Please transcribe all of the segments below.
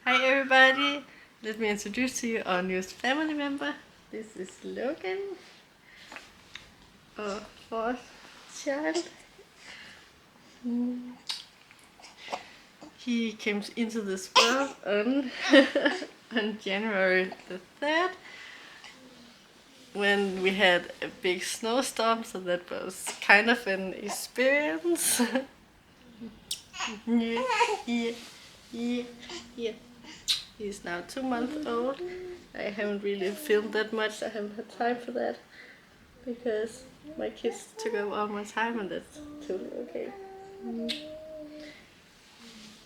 Hi everybody! Let me introduce to you our newest family member. This is Logan, our fourth child. He came into this world on, on January the 3rd when we had a big snowstorm, so that was kind of an experience. yeah, yeah, yeah, yeah. He's now 2 months old. I haven't really filmed that much, I haven't had time for that because my kids took up all my time and that's totally okay.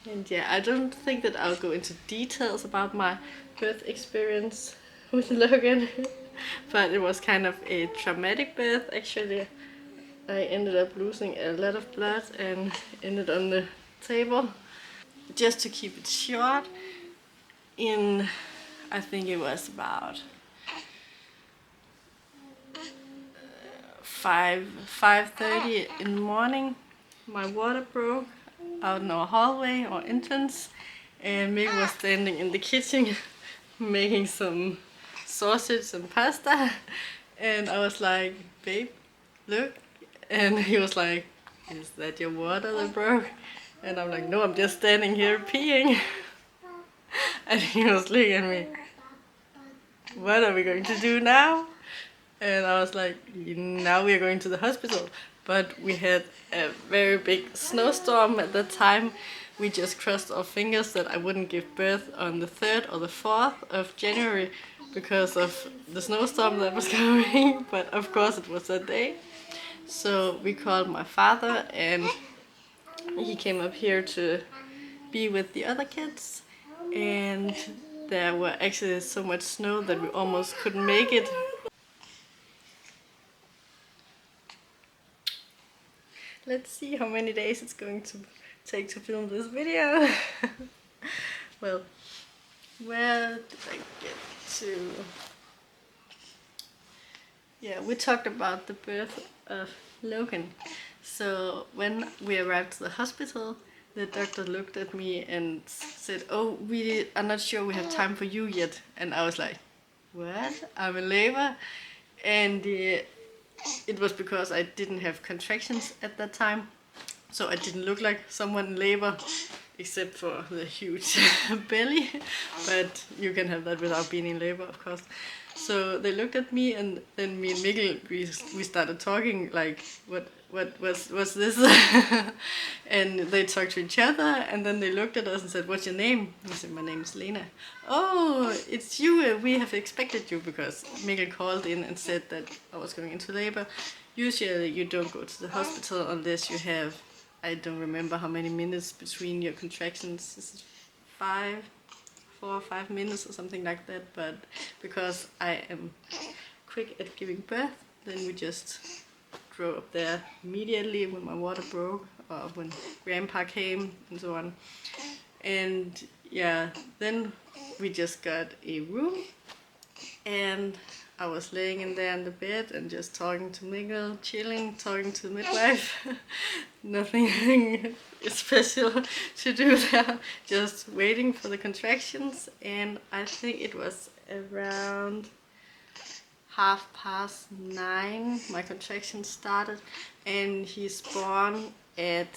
And yeah, I don't think that I'll go into details about my birth experience with Logan, but it was kind of a traumatic birth actually. I ended up losing a lot of blood and ended on the table. Just to keep it short, I think it was about 5:30 in the morning. My water broke out in our hallway or entrance, and Meg was standing in the kitchen making some sausage and pasta, and I was like, "Babe, look," and he was like, "Is that your water that broke?" And I'm like, "No, I'm just standing here peeing." And he was looking at me, "What are we going to do now?" And I was like, now we are going to the hospital. But we had a very big snowstorm at that time. We just crossed our fingers that I wouldn't give birth on the 3rd or the 4th of January because of the snowstorm that was coming. But of course it was that day. So we called my father and he came up here to be with the other kids. And there were actually so much snow that we almost couldn't make it. Let's see how many days it's going to take to film this video. Well, where did I get to? Yeah, we talked about the birth of Logan. So when we arrived to the hospital, the doctor looked at me and said, "Oh, we are not sure we have time for you yet." And I was like, "What? I'm in labor?" And it was because I didn't have contractions at that time. So I didn't look like someone in labor, except for the huge belly, but you can have that without being in labor, of course. So they looked at me, and then me and Mikkel, we started talking like, what was this? And they talked to each other, and then they looked at us and said, "What's your name?" I said, "My name is Lena." "Oh, it's you. We have expected you," because Mikkel called in and said that I was going into labor. Usually you don't go to the hospital unless you have, I don't remember how many minutes between your contractions. Is it 4 or 5 minutes or something like that? But because I am quick at giving birth, then we just drove up there immediately when my water broke or when grandpa came and so on. And yeah, then we just got a room and I was laying in there in the bed and just talking to Mikkel, chilling, talking to the midwife. Nothing special to do there, just waiting for the contractions. And I think it was around 9:30 my contractions started, and he's born at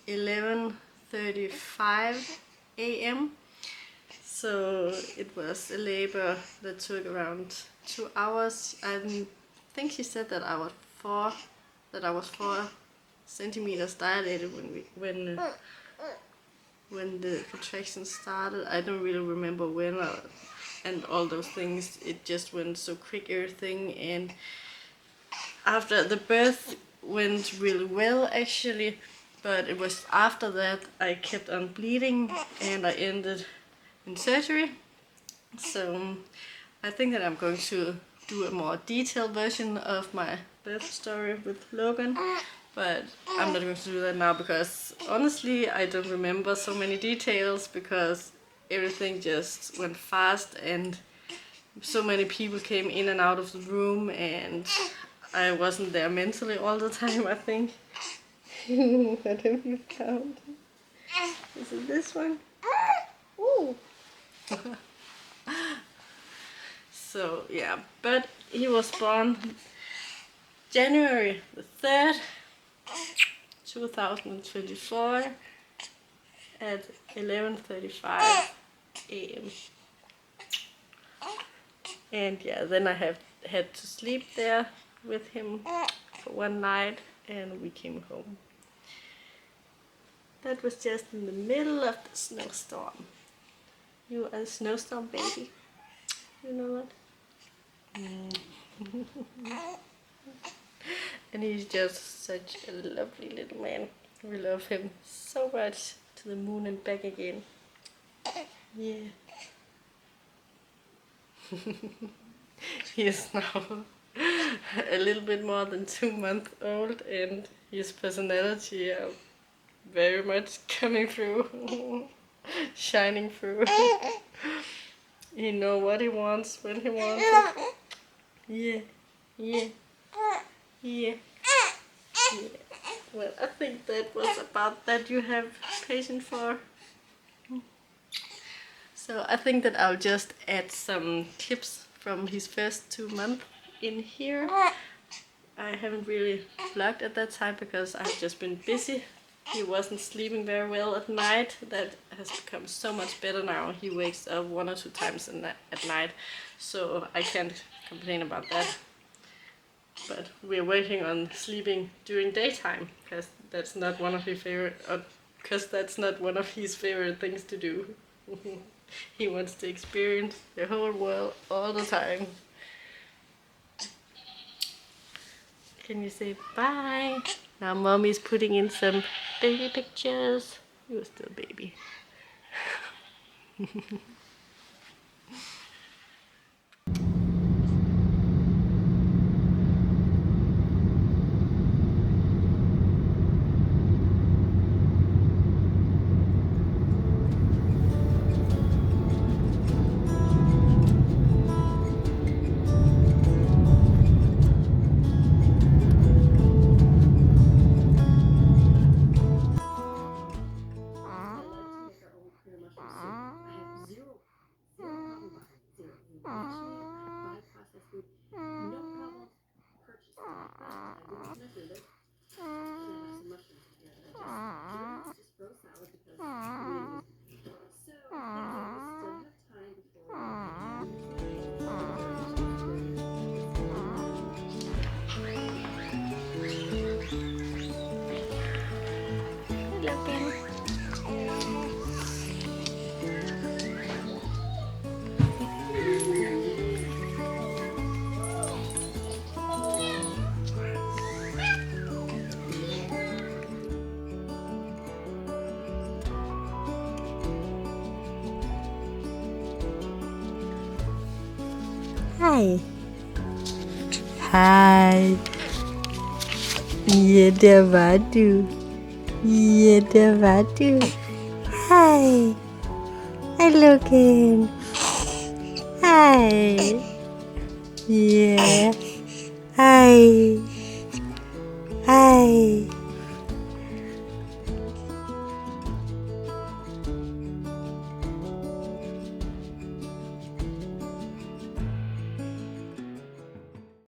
11:35 a.m. So it was a labor that took around 2 hours. I think she said that I was 4 centimeters dilated when the contractions started. I don't really remember when and all those things. It just went so quick, everything. And after the birth went really well actually, but it was after that I kept on bleeding and I ended in surgery. So I think that I'm going to do a more detailed version of my birth story with Logan, but I'm not going to do that now because honestly I don't remember so many details because everything just went fast and so many people came in and out of the room and I wasn't there mentally all the time, I think. What have you found? Is it this one? So yeah, but he was born January the 3rd, 2024 at 11:35 a.m. And yeah, then I had to sleep there with him for one night and we came home. That was just in the middle of the snowstorm. You are a snowstorm baby. You know what? And he's just such a lovely little man. We love him so much. To the moon and back again. Yeah. He is now a little bit more than 2 months old and his personality are very much coming through. Shining through. He know what he wants when he wants it. Yeah, yeah, yeah, yeah. Well, I think that was about that you have patience for. So I think that I'll just add some clips from his first 2 months in here. I haven't really vlogged at that time because I've just been busy. He wasn't sleeping very well at night. That has become so much better now. He wakes up 1 or 2 times at night, so I can't complain about that. But we're working on sleeping during daytime because that's not one of his favorite things to do. He wants to experience the whole world all the time. Can you say bye? Now mommy's putting in some baby pictures. You're still a baby. Logan. Hi. Hi. Ja, der war du. Ja, der war du. Hi. Hi, Logan. Hi. Yeah. Hi.